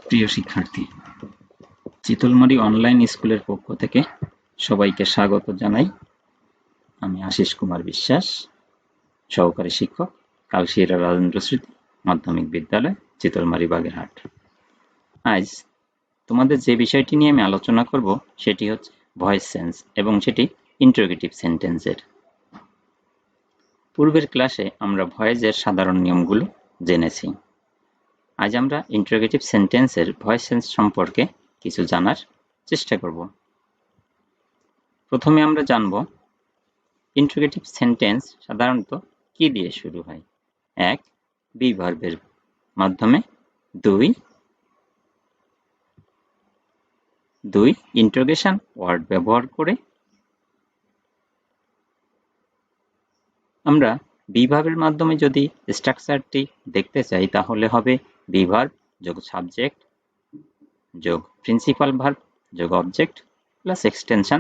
প্রিয় শিক্ষার্থী, চিতলমারী অনলাইন স্কুলের পক্ষ থেকে সবাইকে স্বাগত জানাই। আমি আশিস কুমার বিশ্বাস, সহকারী শিক্ষক, কালশিরা রাজেন্দ্র স্মৃতি মাধ্যমিক বিদ্যালয়, চিতলমারী, বাগেরহাট। আজ তোমাদের যে বিষয়টি নিয়ে আমি আলোচনা করব সেটি হচ্ছে ভয়েস সেন্স এবং সেটি ইন্টারোগেটিভ সেন্টেন্সের। পূর্বের ক্লাসে আমরা ভয়েসের সাধারণ নিয়মগুলো জেনেছি। আজ আমরা ইন্টারোগেটিভ সেন্টেন্সের ভয়েস সেন্স সম্পর্কে কিছু জানার চেষ্টা করব। প্রথমে আমরা জানব ইন্টারোগেটিভ সেন্টেন্স সাধারণত কি দিয়ে শুরু হয়। 1. বি ভার্বের মাধ্যমে। 2. ইন্টারোগেশন ওয়ার্ড ব্যবহার করে। আমরা বি ভার্বের মাধ্যমে যদি স্ট্রাকচারটি দেখতে চাই তাহলে হবে বি ভার্ব যোগ সাবজেক্ট যোগ প্রিন্সিপাল ভার্ব যোগ অবজেক্ট প্লাস এক্সটেনশন,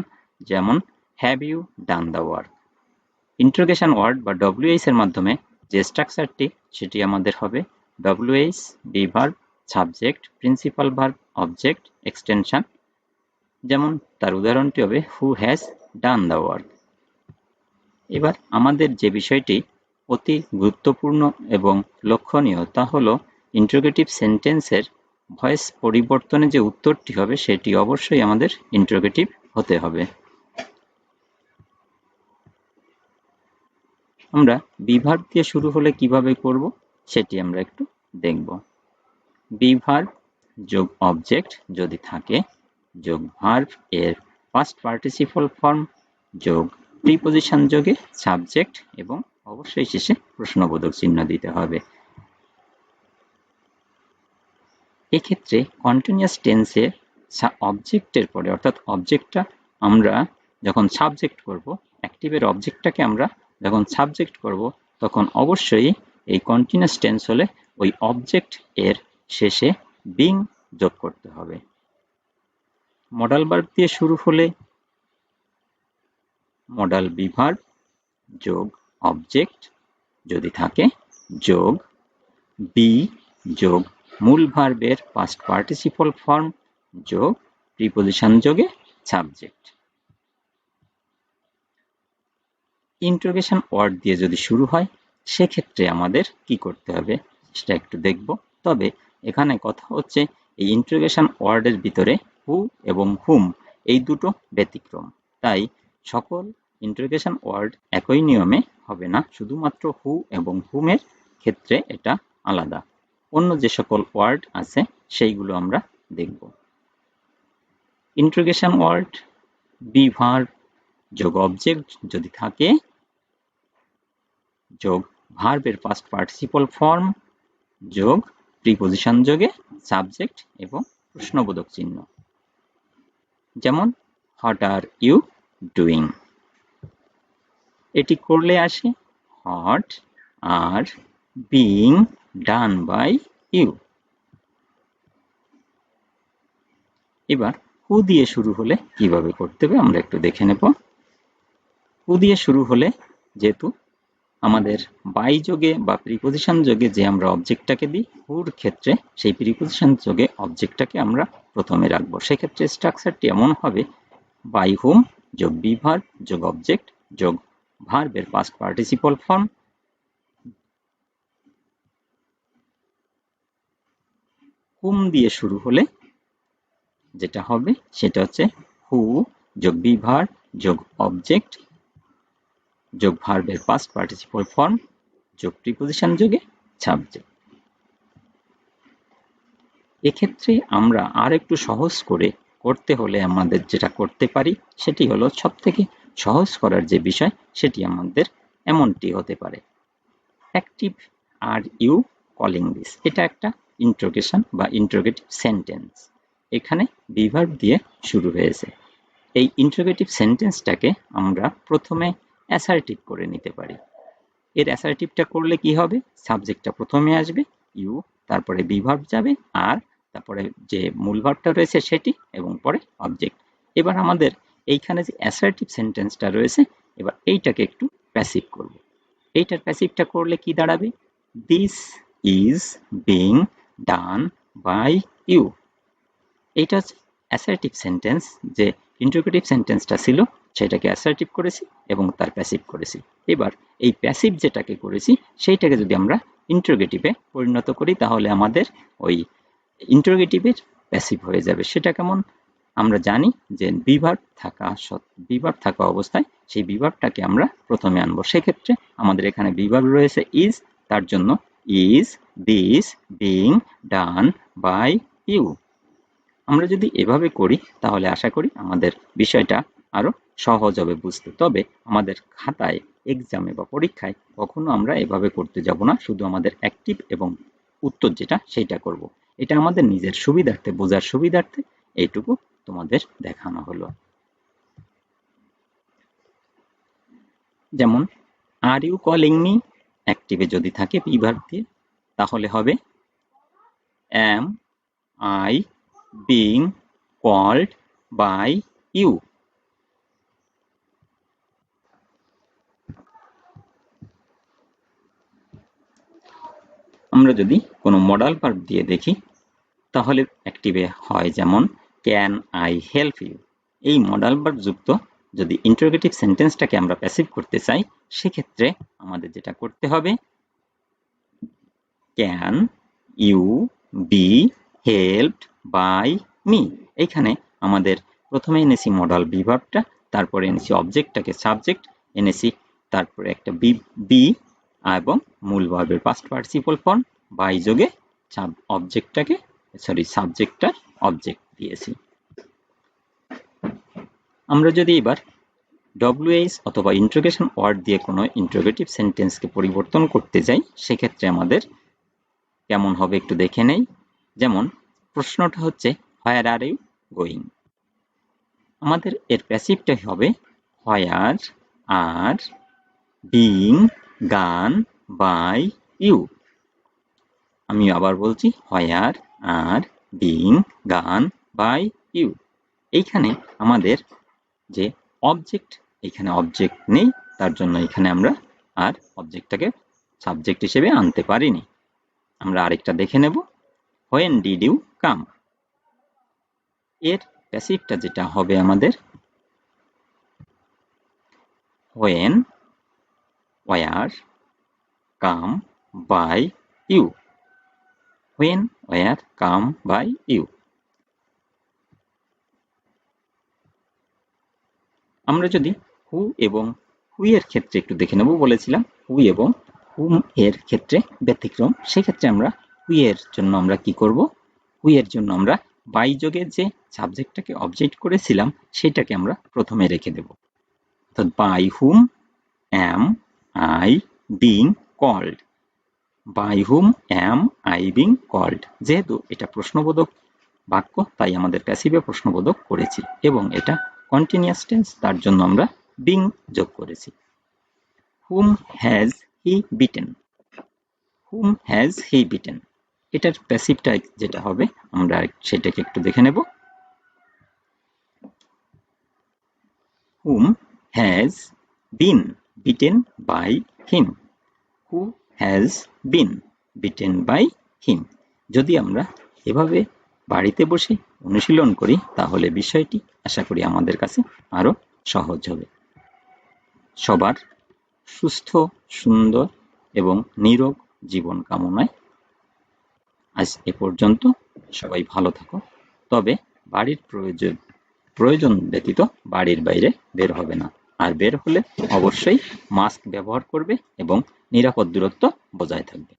যেমন have you done the work. Interrogation word বা ডব্লিউএইচ এর মাধ্যমে যে স্ট্রাকচারটি সেটি আমাদের হবে WH, be verb, subject, principal verb, object, extension, যেমন তার উদাহরণটি হবে who has done the work. এবার আমাদের যে বিষয়টি অতি গুরুত্বপূর্ণ এবং লক্ষণীয় তা হলো ইন্টারোগেটিভ সেন্টেন্সের ভয়েস পরিবর্তনে যে উত্তরটি হবে সেটি অবশ্যই আমাদের ইন্টারোগেটিভ হতে হবে। আমরা বি ভার্ব দিয়ে শুরু হলে কিভাবে করব সেটি আমরা একটু দেখব। বি ভার্ব যোগ অবজেক্ট যদি থাকে যোগ ভার্ব এর পাস্ট পার্টিসিপল ফর্ম যোগ প্রিপজিশন যোগে সাবজেক্ট এবং অবশ্যই শেষে প্রশ্নবোধক চিহ্ন দিতে হবে। এক্ষেত্রে কন্টিনিউয়াস টেন্সে অবজেক্টের পরে, অর্থাৎ অবজেক্টটা আমরা যখন সাবজেক্ট করব, অ্যাক্টিভের অবজেক্টটাকে আমরা যখন সাবজেক্ট করব তখন অবশ্যই এই কন্টিনিউয়াস টেন্স হলে ওই অবজেক্ট এর শেষে বিং যোগ করতে হবে। মডাল ভার্ব দিয়ে শুরু হলে মডাল বি ভার্ব যোগ অবজেক্ট যদি থাকে যোগ বি যোগ মূল ভার্বের পাস্ট পার্টিসিপল ফর্ম যোগ প্রিপজিশন যোগে সাবজেক্ট। ইন্টারোগেশন ওয়ার্ড দিয়ে যদি শুরু হয় সেক্ষেত্রে আমাদের কি করতে হবে সেটা একটু দেখব। তবে এখানে কথা হচ্ছে এই ইন্টারোগেশন ওয়ার্ডের ভিতরে হু এবং হুম এই দুটো ব্যতিক্রম, তাই সকল ইন্টারোগেশন ওয়ার্ড একই নিয়মে হবে না, শুধুমাত্র হু এবং হুমের ক্ষেত্রে এটা আলাদা। অন্য যে সকল ওয়ার্ড আছে সেইগুলো আমরা দেখব। ইন্টারোগেশন ওয়ার্ড বি ভার্ব যোগ অবজেক্ট যদি থাকে যোগ ভার্বের পাস্ট পার্টিসিপল ফর্ম যোগ প্রিপজিশন যোগে সাবজেক্ট এবং প্রশ্নবোধক চিহ্ন, যেমন হোয়াট আর ইউ ডুইং। এটি করলে আসে what are being done by you. এবার হু দিয়ে শুরু হলে কিভাবে করতে হবে আমরা একটু দেখে নেব। হু দিয়ে শুরু হলে যেহেতু আমাদের বাই যোগে বা প্রিপজিশন যোগে যে আমরা অবজেক্টটাকে দিই, হুর ক্ষেত্রে সেই প্রিপজিশন যোগে অবজেক্টটাকে আমরা প্রথমে রাখবো। সেক্ষেত্রে স্ট্রাকচারটি এমন হবে বাই হুম যোগ বি ভার্ব যোগ অবজেক্ট যোগ ভার্বের পাস্ট পার্টিসিপল ফর্ম। হুম দিয়ে শুরু হলে যেটা হবে সেটা হচ্ছে হু যোগ বি ভার্ব যোগ অবজেক্ট যোগ ভার্বের পাস্ট পার্টিসিপল ফর্ম যোগ প্রিপজিশন যোগে সাবজেক্ট। এক্ষেত্রে আমরা আর একটু সহজ করে করতে হলে আমাদের যেটা করতে পারি সেটি হলো সবথেকে সহজ করার যে বিষয় সেটি আমাদের এমনটি হতে পারে active are you calling this. এটা একটা ইন্টারোগেশন বা ইন্টারোগেটিভ সেন্টেন্স, এখানে বি ভার্ব দিয়ে শুরু হয়েছে। এই ইন্টারোগেটিভ সেন্টেন্সটাকে আমরা প্রথমে অ্যাসার্টিভ করে নিতে পারি। এর অ্যাসার্টিভটা করলে কি হবে, সাবজেক্টটা প্রথমে আসবে, ইউ, তারপরে বি ভার্ব যাবে, আর তারপরে যে মূল ভার্বটা রয়েছে সেটি, এবং পরে অবজেক্ট। এবার আমাদের এইখানে যে অ্যাসার্টিভ সেন্টেন্সটা রয়েছে এবার এইটাকে একটু প্যাসিভ করব। এইটার প্যাসিভটা করলে কি দাঁড়াবে, this is being done by you. এইটা হচ্ছে অ্যাসার্টিভ সেন্টেন্স, যে ইন্টারোগেটিভ সেন্টেন্সটা ছিল সেটাকে অ্যাসার্টিভ করেছি এবং তার প্যাসিভ করেছি। এবার এই প্যাসিভ যেটাকে করেছি সেইটাকে যদি আমরা ইন্টারোগেটিভে পরিণত করি তাহলে আমাদের ওই ইন্টারোগেটিভের প্যাসিভ হয়ে যাবে। সেটা কেমন? আমরা জানি যে বিভার্ব থাকা অবস্থায় সেই বিভার্বটাকে আমরা প্রথমে আনবো। সেক্ষেত্রে আমাদের এখানে বিভার্ব রয়েছে ইজ, তার জন্য is this being done by you. আমরা যদি এভাবে করি তাহলে আশা করি আমাদের বিষয়টা আরো সহজ হবে বুঝতে। তবে আমাদের খাতায়, এক্সামে বা পরীক্ষায় কখনো আমরা এভাবে করতে যাব না, শুধু আমাদের অ্যাক্টিভ এবং উত্তর যেটা সেটা করব। এটা আমাদের নিজের সুবিধার্থে, বোঝার সুবিধার্থে এইটুকু তোমাদের দেখানো হলো। যেমন আর ইউ কলিং মি, অ্যাক্টিভে যদি থাকে বিভার্ব দিয়ে তাহলে হবে am I being called by you. আমরা যদি কোনো মডাল ভার্ব দিয়ে দেখি তাহলে অ্যাক্টিভে হয় যেমন ক্যান আই হেল্প ইউ। এই মডাল ভার্ব যুক্ত যদি ইন্টারোগেটিভ সেন্টেন্সটাকে আমরা প্যাসিভ করতে চাই সেক্ষেত্রে আমাদের যেটা করতে হবে can you be helped by me. এইখানে আমাদের প্রথমে এনেছি মডাল ভার্বটা, তারপরে এনেছি অবজেক্টটাকে সাবজেক্ট এনেছি, তারপরে একটা বি এবং মূল ভার্বের পাস্ট পার্টিসিপল ফর্ম বাই যোগে সাবজেক্টটার অবজেক্ট দিয়েছি। আমরা যদি এবার ডব্লিউএইচ অথবা ইন্টারোগেশন ওয়ার্ড দিয়ে কোনো ইন্টারোগেটিভ সেন্টেন্সকে পরিবর্তন করতে যাই সেক্ষেত্রে আমাদের কেমন হবে একটু দেখে নেই। যেমন প্রশ্নটা হচ্ছে হোয়ার আর ইউ গোয়িং, আমাদের এর প্যাসিভটা হবে হোয়ার আর বিং গান বাই ইউ। আমি আবার বলছি হোয়ার আর বিং গান বাই ইউ। এইখানে আমাদের যে অবজেক্ট, এখানে অবজেক্ট নেই, তার জন্য এখানে আমরা আর অবজেক্টটাকে সাবজেক্ট হিসেবে আনতে পারিনি। আমরা আরেকটা দেখে নেব, হোয়েন ডিড ইউ কাম। এর প্যাসিভটা যেটা হবে আমাদের when were come by you. When were come by you. আমরা যদি হু এবং হু এর ক্ষেত্রে একটু দেখে নেব, বলেছিলাম হু এবং হুম এর ক্ষেত্রে ব্যতিক্রম। সেক্ষেত্রে আমরা হু এর জন্য আমরা কি করব, হু এর জন্য আমরা বাই যোগে যে সাবজেক্টটাকে অবজেক্ট করেছিলাম সেটাকে আমরা প্রথমে রেখে দেব। অর্থাৎ by whom am I being called. By whom am I being called, যেহেতু এটা প্রশ্নবোধক বাক্য তাই আমাদের প্যাসিভে প্রশ্নবোধক করেছি এবং এটা কন্টিনিউয়াস টেন্স, তার জন্য আমরা বিং যোগ করেছি। Whom has he beaten, whom has he beaten, এটার প্যাসিভটা যেটা হবে আমরা সেটাকে একটু দেখে নেব। Whom has been beaten by him, who has been beaten by him. যদি আমরা এভাবে বাড়িতে বসে অনুশীলন করি তাহলে বিষয়টি আশা করি আমাদের কাছে আরো সহজ হবে। সবার সুস্থ, সুন্দর এবং নিরোগ জীবন কামনায় আজ এ পর্যন্ত। সবাই ভালো থাকো, তবে বাড়ির প্রয়োজন ব্যতীত বাড়ির বাইরে বের হবে না, আর বের হলে অবশ্যই মাস্ক ব্যবহার করবে এবং নিরাপদ দূরত্ব বজায় থাকবে।